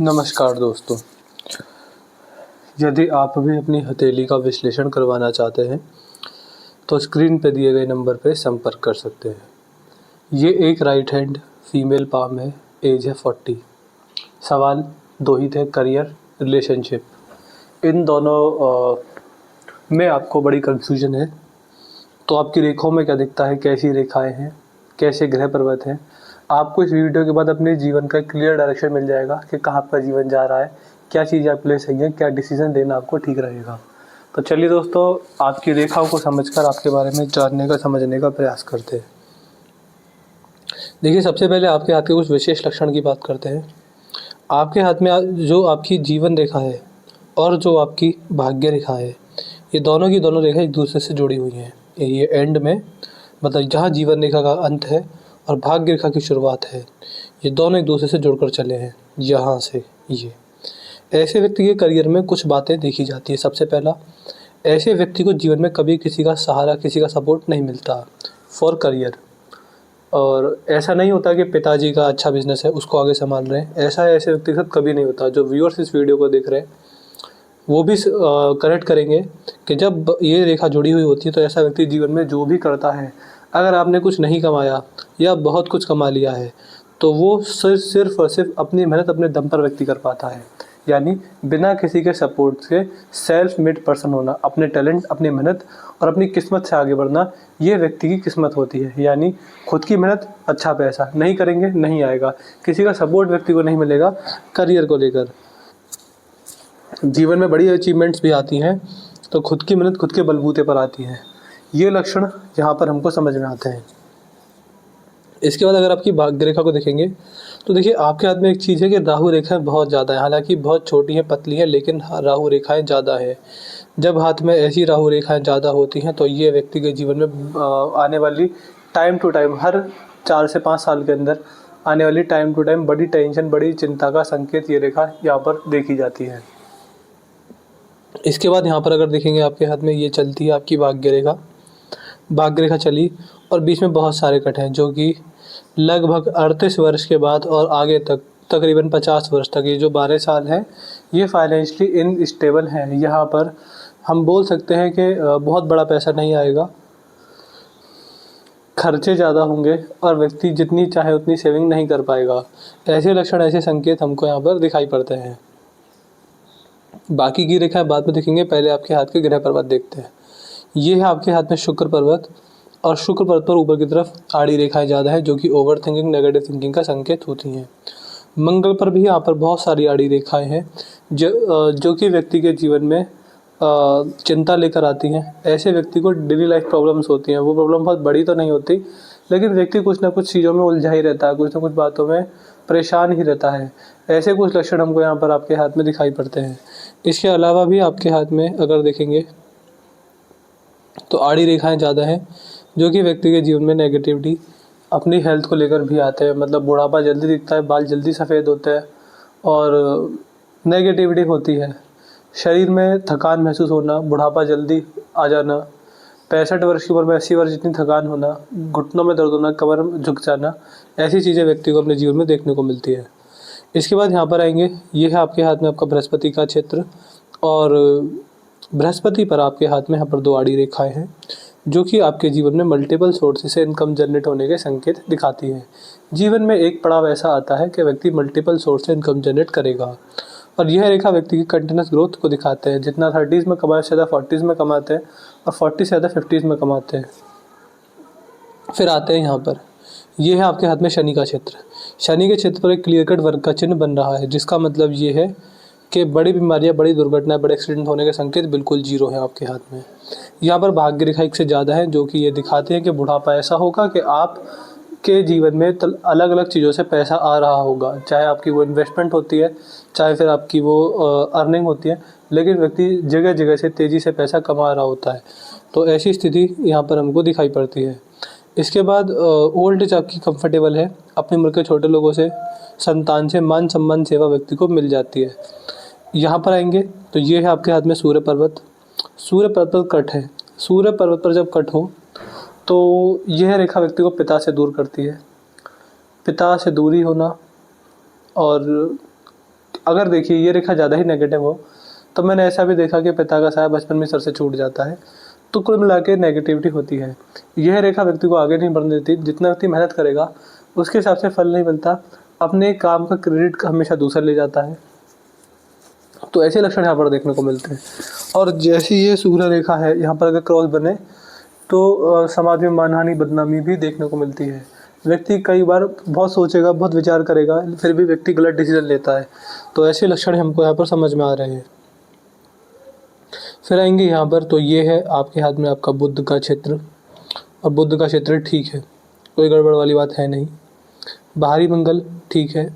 नमस्कार दोस्तों। यदि आप भी अपनी हथेली का विश्लेषण करवाना चाहते हैं तो स्क्रीन पर दिए गए नंबर पर संपर्क कर सकते हैं। ये एक राइट हैंड फीमेल पाम है, एज है 40। सवाल दो ही थे, करियर, रिलेशनशिप। इन दोनों में आपको बड़ी कन्फ्यूजन है। तो आपकी रेखाओं में क्या दिखता है, कैसी रेखाएं हैं, कैसे ग्रह पर्वत हैं। आपको इस वीडियो के बाद अपने जीवन का क्लियर डायरेक्शन मिल जाएगा कि कहाँ आपका जीवन जा रहा है, क्या चीज़ आपके लिए सही है, क्या डिसीजन लेना आपको ठीक रहेगा। तो चलिए दोस्तों, आपकी रेखाओं को समझकर आपके बारे में जानने का, समझने का प्रयास करते हैं। देखिए, सबसे पहले आपके हाथ के कुछ विशेष लक्षण की बात करते हैं। आपके हाथ में जो आपकी जीवन रेखा है और जो आपकी भाग्य रेखा है, ये दोनों की दोनों रेखा एक दूसरे से जुड़ी हुई हैं। ये एंड में, मतलब जहाँ जीवन रेखा का अंत है और भाग्य रेखा की शुरुआत है, ये दोनों एक दूसरे से जुड़कर चले हैं। यहाँ से ये ऐसे व्यक्ति के करियर में कुछ बातें देखी जाती है। सबसे पहला, ऐसे व्यक्ति को जीवन में कभी किसी का सहारा, किसी का सपोर्ट नहीं मिलता फॉर करियर। और ऐसा नहीं होता कि पिताजी का अच्छा बिजनेस है, उसको आगे संभाल रहे हैं। ऐसे व्यक्ति के साथ कभी नहीं होता। जो व्यूअर्स इस वीडियो को देख रहे हैं वो भी करेक्ट करेंगे कि जब ये रेखा जुड़ी हुई होती है तो ऐसा व्यक्ति जीवन में जो भी करता है, अगर आपने कुछ नहीं कमाया या बहुत कुछ कमा लिया है तो वो सिर्फ और सिर्फ अपनी मेहनत, अपने दम पर व्यक्ति कर पाता है। यानी बिना किसी के सपोर्ट से सेल्फ मेड पर्सन होना, अपने टैलेंट, अपनी मेहनत और अपनी किस्मत से आगे बढ़ना, ये व्यक्ति की किस्मत होती है। यानी खुद की मेहनत, अच्छा पैसा, नहीं करेंगे नहीं आएगा, किसी का सपोर्ट व्यक्ति को नहीं मिलेगा। करियर को लेकर जीवन में बड़ी अचीवमेंट्स भी आती हैं तो खुद की मेहनत खुद के बलबूते पर आती है। ये लक्षण यहाँ पर हमको समझ में आते हैं। इसके बाद अगर आपकी भाग्य रेखा को देखेंगे तो देखिए, आपके हाथ में एक चीज़ है कि राहु रेखाएं बहुत ज़्यादा है। हालांकि बहुत छोटी हैं, पतली हैं, लेकिन राहु रेखाएं ज़्यादा है। जब हाथ में ऐसी राहु रेखाएं ज़्यादा होती हैं तो ये व्यक्ति के जीवन में आने वाली टाइम टू टाइम, हर 4 से 5 साल के अंदर आने वाली टाइम टू टाइम बड़ी टेंशन, बड़ी चिंता का संकेत ये रेखा यहाँ पर देखी जाती है। इसके बाद यहाँ पर अगर देखेंगे, आपके हाथ में ये चलती है आपकी भाग्य रेखा। भाग्य रेखा चली और बीच में बहुत सारे कट हैं, जो कि लगभग 38 वर्ष के बाद और आगे तक तकरीबन 50 वर्ष तक, ये जो 12 साल है, ये फाइनेंशियली इनस्टेबल है। यहाँ पर हम बोल सकते हैं कि बहुत बड़ा पैसा नहीं आएगा, खर्चे ज़्यादा होंगे और व्यक्ति जितनी चाहे उतनी सेविंग नहीं कर पाएगा। ऐसे लक्षण, ऐसे संकेत हमको यहाँ पर दिखाई पड़ते हैं। बाकी की रेखाएं बाद में देखेंगे, पहले आपके हाथ के ग्रह पर्वत देखते हैं। ये है आपके हाथ में शुक्र पर्वत, और शुक्र पर्वत पर ऊपर की तरफ आड़ी रेखाएं ज़्यादा है, जो कि ओवर थिंकिंग, नेगेटिव थिंकिंग का संकेत होती हैं। मंगल पर भी यहाँ पर बहुत सारी आड़ी रेखाएं हैं जो कि व्यक्ति के जीवन में चिंता लेकर आती हैं। ऐसे व्यक्ति को डेली लाइफ प्रॉब्लम्स होती हैं। वो प्रॉब्लम बहुत बड़ी तो नहीं होती, लेकिन व्यक्ति कुछ ना कुछ चीज़ों में उलझा ही रहता है, कुछ ना कुछ बातों में परेशान ही रहता है। ऐसे कुछ लक्षण हमको यहाँ पर आपके हाथ में दिखाई पड़ते हैं। इसके अलावा भी आपके हाथ में अगर देखेंगे तो आड़ी रेखाएं ज़्यादा हैं, जो कि व्यक्ति के जीवन में नेगेटिविटी, अपनी हेल्थ को लेकर भी आते हैं। मतलब बुढ़ापा जल्दी दिखता है, बाल जल्दी सफ़ेद होते हैं और नेगेटिविटी होती है। शरीर में थकान महसूस होना, बुढ़ापा जल्दी आ जाना, 65 वर्ष की उम्र में 80 वर्ष जितनी थकान होना, घुटनों में दर्द होना, कमर में झुक जाना, ऐसी चीज़ें व्यक्ति को अपने जीवन में देखने को मिलती है। इसके बाद यहाँ पर आएंगे, ये है आपके हाथ में आपका बृहस्पति का क्षेत्र, और बृहस्पति पर आपके हाथ में यहाँ पर 2 आड़ी रेखाएं हैं, जो कि आपके जीवन में मल्टीपल सोर्सेस से इनकम जनरेट होने के संकेत दिखाती है। जीवन में एक पड़ाव ऐसा आता है कि व्यक्ति मल्टीपल सोर्स से इनकम जनरेट करेगा, और यह रेखा व्यक्ति की कंटिन्यूस ग्रोथ को दिखाते हैं। जितना 30s में कमाए, ज़्यादा 40s में कमाते हैं, और 40 से ज़्यादा 50s में कमाते हैं। फिर आते हैं यहाँ पर, ये है आपके हाथ में शनि का क्षेत्र। शनि के क्षेत्र पर एक क्लियर कट वर्ग का चिन्ह बन रहा है, जिसका मतलब ये है कि बड़ी बीमारियां, बड़ी दुर्घटनाएं, बड़े एक्सीडेंट होने के संकेत बिल्कुल जीरो है आपके हाथ में। यहाँ पर भाग्य रेखा 1 से ज़्यादा है, जो कि ये दिखाते हैं कि बुढ़ापा ऐसा होगा कि आप के जीवन में अलग अलग चीज़ों से पैसा आ रहा होगा, चाहे आपकी वो इन्वेस्टमेंट होती है, चाहे फिर आपकी वो अर्निंग होती है, लेकिन व्यक्ति जगह जगह से तेज़ी से पैसा कमा रहा होता है। तो ऐसी स्थिति यहाँ पर हमको दिखाई पड़ती है। इसके बाद ओल्ड एज आपकी कंफर्टेबल है, अपनी उम्र के छोटे लोगों से, संतान से मान सम्मान, सेवा व्यक्ति को मिल जाती है। यहाँ पर आएंगे तो ये है आपके हाथ में सूर्य पर्वत। सूर्य पर्वत पर कट है। सूर्य पर्वत पर जब कट हो तो यह रेखा व्यक्ति को पिता से दूर करती है। पिता से दूरी होना और अगर देखिए ये रेखा ज़्यादा ही नेगेटिव हो, तो मैंने ऐसा भी देखा कि पिता का साया बचपन में सर से छूट जाता है। तो कुल मिला के नेगेटिविटी होती है। यह रेखा व्यक्ति को आगे नहीं बढ़ने देती। जितना व्यक्ति मेहनत करेगा उसके हिसाब से फल नहीं मिलता। अपने काम का क्रेडिट हमेशा दूसरा ले जाता है। तो ऐसे लक्षण यहाँ पर देखने को मिलते हैं। और जैसी ये शुक्र रेखा है, यहाँ पर अगर क्रॉस बने तो समाज में मानहानि, बदनामी भी देखने को मिलती है। व्यक्ति कई बार बहुत सोचेगा, बहुत विचार करेगा, फिर भी व्यक्ति गलत डिसीजन लेता है। तो ऐसे लक्षण हमको यहाँ पर समझ में आ रहे हैं। फिर आएंगे यहाँ पर, तो ये है आपके हाथ में आपका बुध का क्षेत्र, और बुध का क्षेत्र ठीक है, कोई गड़बड़ वाली बात है नहीं। बाहरी मंगल ठीक है,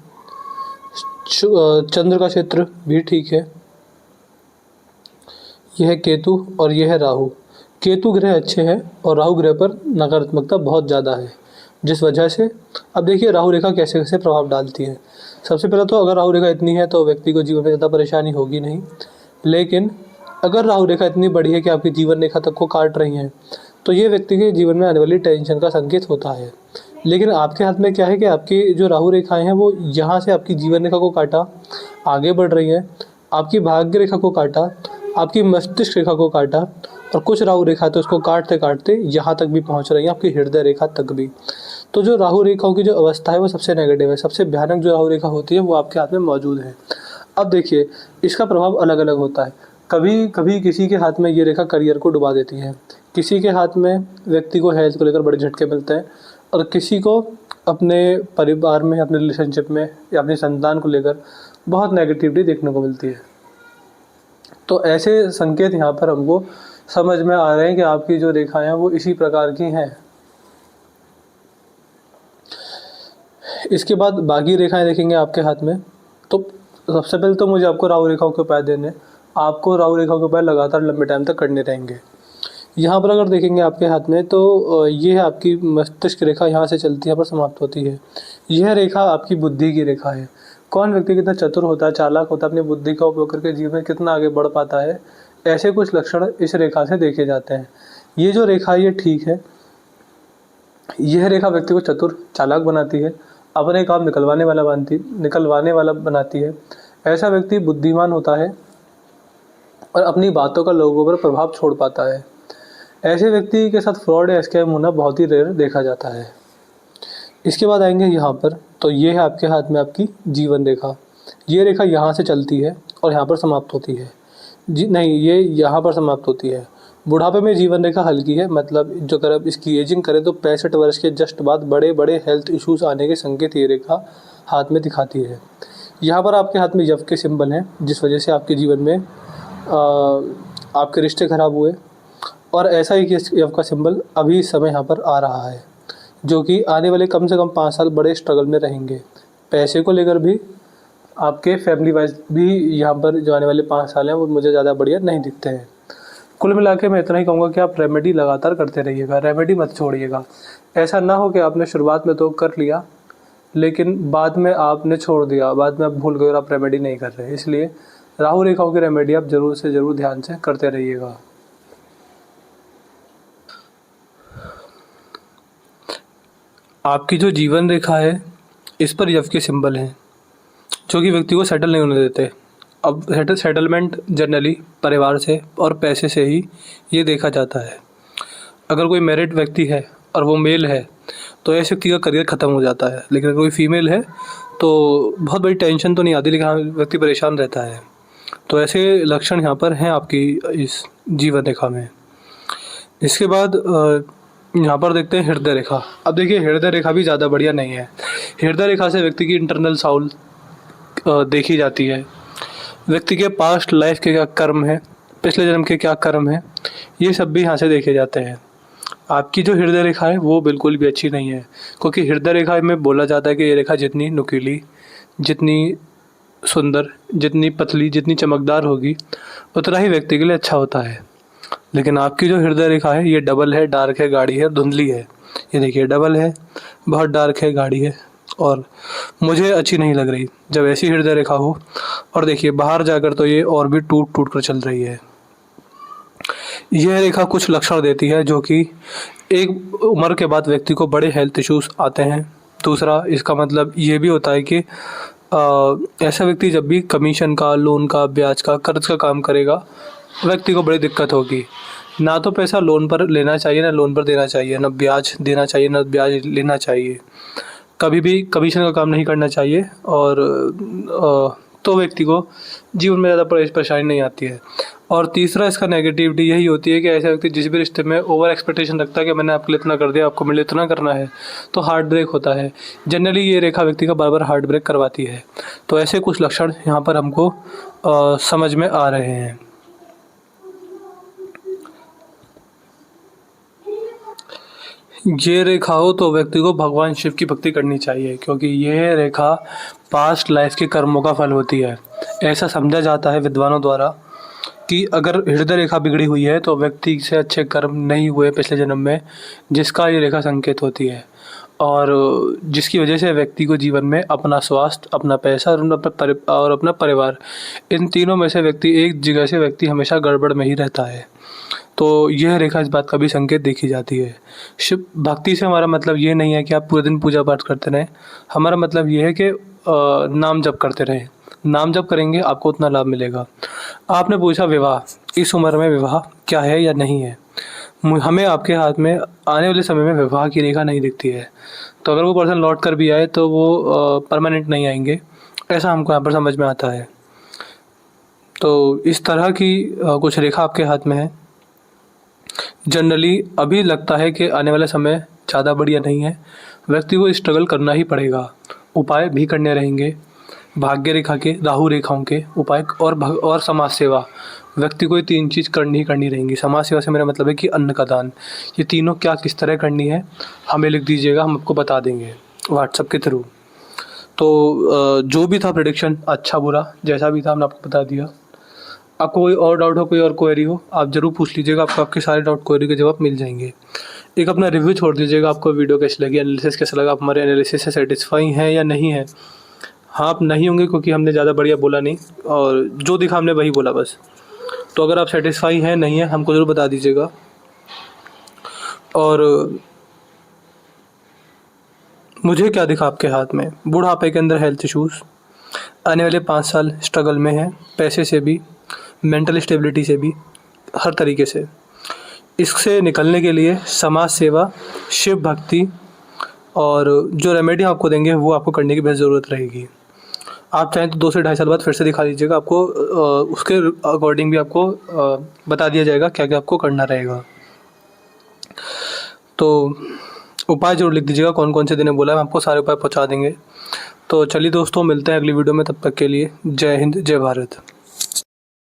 चंद्र का क्षेत्र भी ठीक है। यह है केतु और यह है राहु। केतु ग्रह अच्छे हैं और राहु ग्रह पर नकारात्मकता बहुत ज़्यादा है, जिस वजह से अब देखिए राहु रेखा कैसे कैसे प्रभाव डालती है। सबसे पहले तो अगर राहु रेखा इतनी है तो व्यक्ति को जीवन में ज़्यादा परेशानी होगी नहीं, लेकिन अगर राहु रेखा इतनी बड़ी है कि आपकी जीवन रेखा तक को काट रही हैं, तो ये व्यक्ति के जीवन में आने वाली टेंशन का संकेत होता है। लेकिन आपके हाथ में क्या है कि आपकी जो राहु रेखाएं हैं वो यहाँ से आपकी जीवन रेखा को काटा, आगे बढ़ रही हैं, आपकी भाग्य रेखा को काटा, आपकी मस्तिष्क रेखा को काटा, और कुछ राहु रेखा तो उसको काटते काटते यहाँ तक भी पहुँच रही हैं, आपकी हृदय रेखा तक भी। तो जो राहु रेखाओं की जो अवस्था है वो सबसे नेगेटिव है। सबसे भयानक जो राहु रेखा होती है वो आपके हाथ में मौजूद है। अब देखिए इसका प्रभाव अलग अलग होता है। कभी कभी किसी के हाथ में ये रेखा करियर को डुबा देती है, किसी के हाथ में व्यक्ति को हेल्थ को लेकर बड़े झटके मिलते हैं, और किसी को अपने परिवार में, अपने रिलेशनशिप में या अपनी संतान को लेकर बहुत नेगेटिविटी देखने को मिलती है। तो ऐसे संकेत यहाँ पर हमको समझ में आ रहे हैं कि आपकी जो रेखाएं हैं वो इसी प्रकार की हैं। इसके बाद बाकी रेखाएं देखेंगे आपके हाथ में। तो सबसे पहले तो मुझे आपको राहु रेखाओं के उपाय देने, आपको राहु रेखाओं के उपाय लगातार लंबे टाइम तक करने रहेंगे। यहाँ पर अगर देखेंगे आपके हाथ में तो ये है आपकी मस्तिष्क रेखा, यहाँ से चलती है, यहाँ पर समाप्त होती है। यह रेखा आपकी बुद्धि की रेखा है। कौन व्यक्ति कितना चतुर होता है, चालाक होता है, अपनी बुद्धि का उपयोग करके जीवन में कितना आगे बढ़ पाता है, ऐसे कुछ लक्षण इस रेखा से देखे जाते हैं। ये जो रेखा है ये ठीक है। यह रेखा व्यक्ति को चतुर, चालाक बनाती है, अपने काम निकलवाने वाला बनाती है। ऐसा व्यक्ति बुद्धिमान होता है और अपनी बातों का लोगों पर प्रभाव छोड़ पाता है। ऐसे व्यक्ति के साथ फ्रॉड या स्कैम होना बहुत ही रेयर देखा जाता है। इसके बाद आएंगे यहाँ पर, तो ये है आपके हाथ में आपकी जीवन रेखा। ये रेखा यहाँ से चलती है और यहाँ पर समाप्त होती है। ये यहाँ पर समाप्त होती है। बुढ़ापे में जीवन रेखा हल्की है, मतलब जो अगर आप इसकी एजिंग करें तो 65 वर्ष के जस्ट बाद बड़े बड़े हेल्थ इश्यूज आने के संकेत ये रेखा हाथ में दिखाती है। यहाँ पर आपके हाथ में यव के सिंबल हैं, जिस वजह से आपके जीवन में आपके रिश्ते खराब हुए, और ऐसा ही यव का सिंबल अभी इस समय यहाँ पर आ रहा है, जो कि आने वाले कम से कम 5 साल बड़े स्ट्रगल में रहेंगे। पैसे को लेकर भी, आपके फैमिली वाइज भी यहाँ पर जो आने वाले 5 साल हैं वो मुझे ज़्यादा बढ़िया नहीं दिखते हैं। कुल मिला के मैं इतना ही कहूँगा कि आप रेमेडी लगातार करते रहिएगा, रेमेडी मत छोड़िएगा। ऐसा ना हो कि आपने शुरुआत में तो कर लिया लेकिन बाद में आपने छोड़ दिया, बाद में आप भूल गए और आप रेमेडी नहीं कर रहे। इसलिए राहु रेखाओं की रेमेडी आप ज़रूर से ज़रूर ध्यान से करते रहिएगा। आपकी जो जीवन रेखा है इस पर यव के सिंबल हैं, जो कि व्यक्ति को सेटल नहीं होने देते। अब सेटलमेंट जनरली परिवार से और पैसे से ही ये देखा जाता है। अगर कोई मैरिड व्यक्ति है और वो मेल है तो ऐसे व्यक्ति का करियर ख़त्म हो जाता है, लेकिन अगर कोई फीमेल है तो बहुत बड़ी टेंशन तो नहीं आती, लेकिन हाँ व्यक्ति परेशान रहता है। तो ऐसे लक्षण यहाँ पर हैं आपकी इस जीवन रेखा में। इसके बाद यहाँ पर देखते हैं हृदय रेखा। अब देखिए हृदय रेखा भी ज़्यादा बढ़िया नहीं है। हृदय रेखा से व्यक्ति की इंटरनल साउल देखी जाती है, व्यक्ति के पास्ट लाइफ के क्या कर्म है, पिछले जन्म के क्या कर्म है, ये सब भी यहाँ से देखे जाते हैं। आपकी जो हृदय रेखा है वो बिल्कुल भी अच्छी नहीं है, क्योंकि हृदय रेखा में बोला जाता है कि ये रेखा जितनी नुकीली, जितनी सुंदर, जितनी पतली, जितनी चमकदार होगी उतना ही व्यक्ति के लिए अच्छा होता है। लेकिन आपकी जो हृदय रेखा है ये डबल है, डार्क है, गाढ़ी है, धुंधली है। ये देखिए डबल है, बहुत डार्क है, गाढ़ी है, और मुझे अच्छी नहीं लग रही जब ऐसी हृदय रेखा हो। और देखिए बाहर जाकर तो ये और भी टूट टूट कर चल रही है। यह रेखा कुछ लक्षण देती है जो कि एक उम्र के बाद व्यक्ति को बड़े हेल्थ इश्यूज आते हैं। दूसरा, इसका मतलब ये भी होता है कि ऐसा व्यक्ति जब भी कमीशन का, लोन का, ब्याज का, कर्ज का काम करेगा, व्यक्ति को बड़ी दिक्कत होगी। ना तो पैसा लोन पर लेना चाहिए, ना लोन पर देना चाहिए, ना ब्याज देना चाहिए, ना ब्याज लेना चाहिए। कभी भी कमीशन का काम नहीं करना चाहिए और तो व्यक्ति को जीवन में ज़्यादा परेशानी नहीं आती है। और तीसरा इसका नेगेटिविटी यही होती है कि ऐसा व्यक्ति जिस भी रिश्ते में ओवर एक्सपेक्टेशन रखता है कि मैंने आपके लिए इतना कर दिया, आपको मेरे लिए इतना करना है, तो हार्ट ब्रेक होता है। जनरली ये रेखा व्यक्ति का बार बार हार्ट ब्रेक करवाती है। तो ऐसे कुछ लक्षण यहाँ पर हमको समझ में आ रहे हैं। ये रेखा हो तो व्यक्ति को भगवान शिव की भक्ति करनी चाहिए, क्योंकि यह रेखा पास्ट लाइफ के कर्मों का फल होती है। ऐसा समझा जाता है विद्वानों द्वारा कि अगर हृदय रेखा बिगड़ी हुई है तो व्यक्ति से अच्छे कर्म नहीं हुए पिछले जन्म में, जिसका ये रेखा संकेत होती है, और जिसकी वजह से व्यक्ति को जीवन में अपना स्वास्थ्य, अपना पैसा और अपना परिवार, इन तीनों में से व्यक्ति एक जगह से व्यक्ति हमेशा गड़बड़ में ही रहता है। तो यह रेखा इस बात का भी संकेत देखी जाती है। शिव भक्ति से हमारा मतलब ये नहीं है कि आप पूरे दिन पूजा पाठ करते रहें। हमारा मतलब ये है कि नाम जप करते रहें। नाम जप करेंगे आपको उतना लाभ मिलेगा। आपने पूछा विवाह, इस उम्र में विवाह क्या है या नहीं है। हमें आपके हाथ में आने वाले समय में विवाह की रेखा नहीं दिखती है। तो अगर वो पर्सन लौट कर भी आए तो वो परमानेंट नहीं आएंगे, ऐसा हमको यहाँ पर समझ में आता है। तो इस तरह की कुछ रेखा आपके हाथ में है। जनरली अभी लगता है कि आने वाला समय ज़्यादा बढ़िया नहीं है, व्यक्ति को स्ट्रगल करना ही पड़ेगा। उपाय भी करने रहेंगे, भाग्य रेखा के, राहु रेखाओं के उपाय और समाज सेवा। व्यक्ति को ये तीन चीज़ करनी ही करनी रहेंगी। समाज सेवा से मेरा मतलब है कि अन्न का दान। ये तीनों क्या किस तरह करनी है हमें लिख दीजिएगा, हम आपको बता देंगे व्हाट्सएप के थ्रू। तो जो भी था प्रेडिक्शन, अच्छा बुरा जैसा भी था, हमने आपको बता दिया। आपको कोई और डाउट हो, कोई और क्वेरी हो, आप ज़रूर पूछ लीजिएगा, आपको आपके सारे डाउट क्वेरी के जवाब मिल जाएंगे। एक अपना रिव्यू छोड़ दीजिएगा, आपको वीडियो कैसी लगी, एनालिसिस कैसा लगा, आप हमारे एनालिसिस से सेटिस्फाई हैं या नहीं है। हाँ, आप नहीं होंगे क्योंकि हमने ज़्यादा बढ़िया बोला नहीं, और जो दिखा हमने वही बोला बस। तो अगर आप सेटिस्फाई हैं नहीं है, हमको ज़रूर बता दीजिएगा। और मुझे क्या दिखा आपके हाथ में, बुढ़ापे के अंदर हेल्थ इश्यूज़, आने वाले 5 साल स्ट्रगल में है, पैसे से भी, मेंटल स्टेबिलिटी से भी, हर तरीके से। इससे निकलने के लिए समाज सेवा, शिव भक्ति और जो रेमेडी आपको देंगे वो आपको करने की बेहद ज़रूरत रहेगी। आप चाहें तो 2 से 2.5 साल बाद फिर से दिखा दीजिएगा, आपको उसके अकॉर्डिंग भी आपको बता दिया जाएगा क्या क्या आपको करना रहेगा। तो उपाय जरूर लिख दीजिएगा, कौन कौन से दिन बोला है, हम आपको सारे उपाय पहुंचा देंगे। तो चलिए दोस्तों, मिलते हैं अगली वीडियो में, तब तक के लिए जय हिंद, जय भारत।